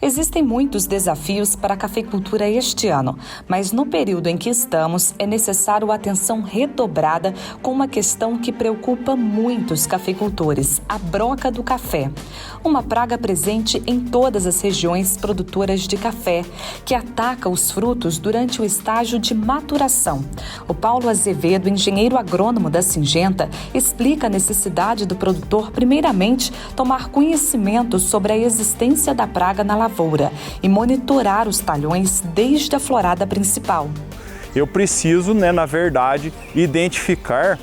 Existem muitos desafios para a cafeicultura este ano, mas no período em que estamos é necessário atenção redobrada com uma questão que preocupa muitos cafeicultores, a broca do café. Uma praga presente em todas as regiões produtoras de café, que ataca os frutos durante o estágio de maturação. O Paulo Azevedo, engenheiro agrônomo da Syngenta, explica a necessidade do produtor, primeiramente, tomar conhecimento sobre a existência da praga na lavoura e monitorar os talhões desde a florada principal. Eu preciso, na verdade, identificar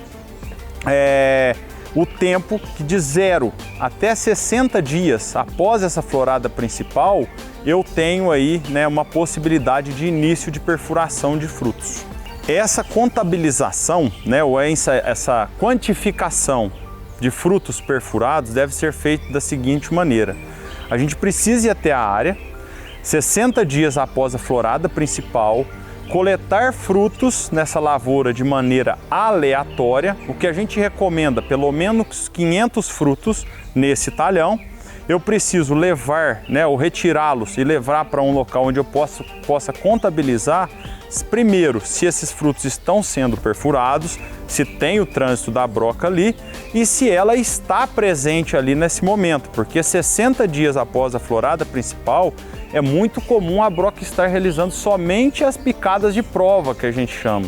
o tempo que de 0 até 60 dias após essa florada principal, eu tenho aí uma possibilidade de início de perfuração de frutos. Essa contabilização, ou essa quantificação de frutos perfurados deve ser feita da seguinte maneira. A gente precisa ir até a área, 60 dias após a florada principal, coletar frutos nessa lavoura de maneira aleatória. O que a gente recomenda, pelo menos 500 frutos nesse talhão. Eu preciso levar, ou retirá-los e levar para um local onde eu possa contabilizar, primeiro, se esses frutos estão sendo perfurados, se tem o trânsito da broca ali e se ela está presente ali nesse momento, porque 60 dias após a florada principal, é muito comum a broca estar realizando somente as picadas de prova, que a gente chama.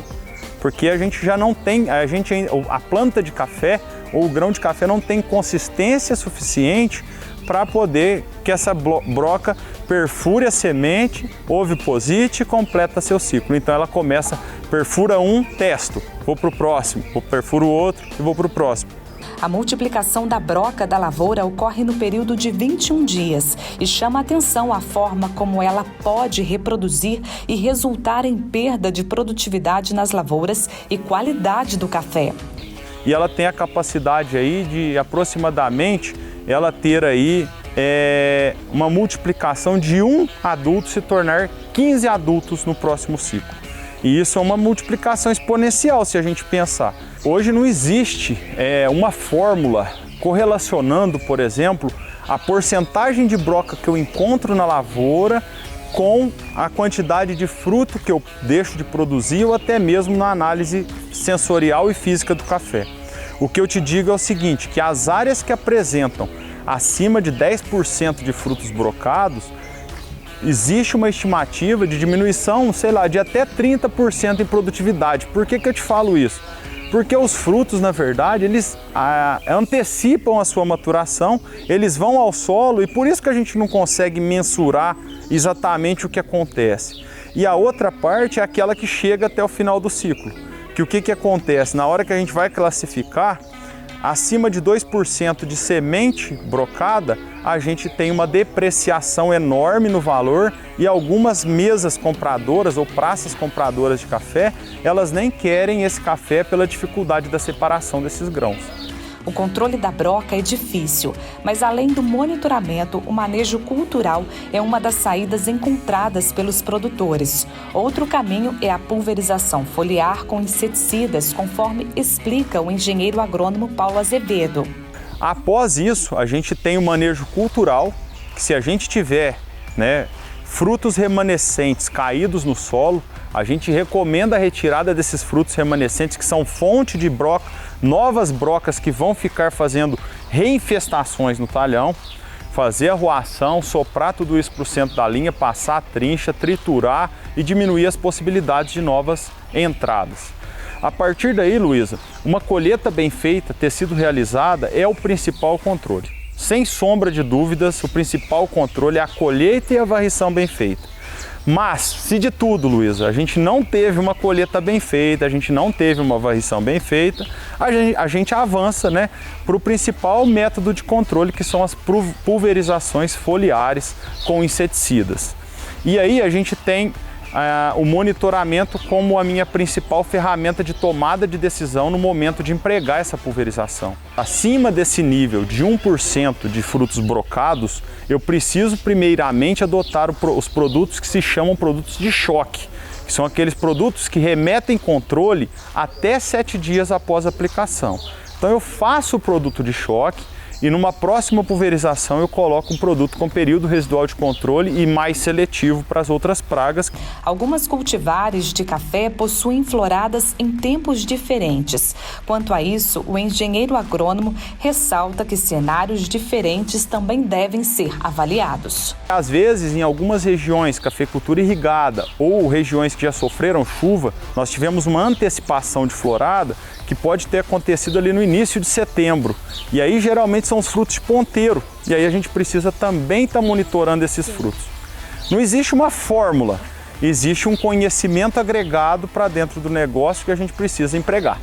Porque a gente já não tem, a planta de café ou o grão de café não tem consistência suficiente para poder que essa broca perfure a semente, oviposite e completa seu ciclo. Então ela começa, perfura um, testo, vou para o próximo, perfuro o outro e vou para o próximo. A multiplicação da broca da lavoura ocorre no período de 21 dias e chama a atenção a forma como ela pode reproduzir e resultar em perda de produtividade nas lavouras e qualidade do café. E ela tem a capacidade aí de aproximadamente ela ter aí uma multiplicação de um adulto se tornar 15 adultos no próximo ciclo. E isso é uma multiplicação exponencial se a gente pensar. Hoje não existe uma fórmula correlacionando, por exemplo, a porcentagem de broca que eu encontro na lavoura com a quantidade de fruto que eu deixo de produzir ou até mesmo na análise sensorial e física do café. O que eu te digo é o seguinte, que as áreas que apresentam acima de 10% de frutos brocados, existe uma estimativa de diminuição, de até 30% em produtividade. Por que eu te falo isso? Porque os frutos, na verdade, eles antecipam a sua maturação, eles vão ao solo e por isso que a gente não consegue mensurar exatamente o que acontece. E a outra parte é aquela que chega até o final do ciclo. Que o que acontece? Na hora que a gente vai classificar, acima de 2% de semente brocada, a gente tem uma depreciação enorme no valor e algumas mesas compradoras ou praças compradoras de café, elas nem querem esse café pela dificuldade da separação desses grãos. O controle da broca é difícil, mas além do monitoramento, o manejo cultural é uma das saídas encontradas pelos produtores. Outro caminho é a pulverização foliar com inseticidas, conforme explica o engenheiro agrônomo Paulo Azevedo. Após isso, a gente tem o manejo cultural, que se a gente tiver frutos remanescentes caídos no solo, a gente recomenda a retirada desses frutos remanescentes que são fonte de broca, novas brocas que vão ficar fazendo reinfestações no talhão, fazer a arruação, soprar tudo isso para o centro da linha, passar a trincha, triturar e diminuir as possibilidades de novas entradas. A partir daí, Luísa, uma colheita bem feita, ter sido realizada, é o principal controle. Sem sombra de dúvidas, o principal controle é a colheita e a varrição bem feita. Mas, se de tudo, Luísa, a gente não teve uma colheita bem feita, a gente não teve uma varrição bem feita, a gente avança para o principal método de controle, que são as pulverizações foliares com inseticidas. E aí a gente tem o monitoramento como a minha principal ferramenta de tomada de decisão no momento de empregar essa pulverização. Acima desse nível de 1% de frutos brocados, eu preciso primeiramente adotar os produtos que se chamam produtos de choque, que são aqueles produtos que remetem controle até 7 dias após a aplicação. Então eu faço o produto de choque, e numa próxima pulverização eu coloco um produto com período residual de controle e mais seletivo para as outras pragas. Algumas cultivares de café possuem floradas em tempos diferentes. Quanto a isso, o engenheiro agrônomo ressalta que cenários diferentes também devem ser avaliados. Às vezes, em algumas regiões, cafeicultura irrigada ou regiões que já sofreram chuva, nós tivemos uma antecipação de florada que pode ter acontecido ali no início de setembro. E aí geralmente são os frutos de ponteiro. E aí a gente precisa também estar monitorando esses frutos. Não existe uma fórmula, existe um conhecimento agregado para dentro do negócio que a gente precisa empregar.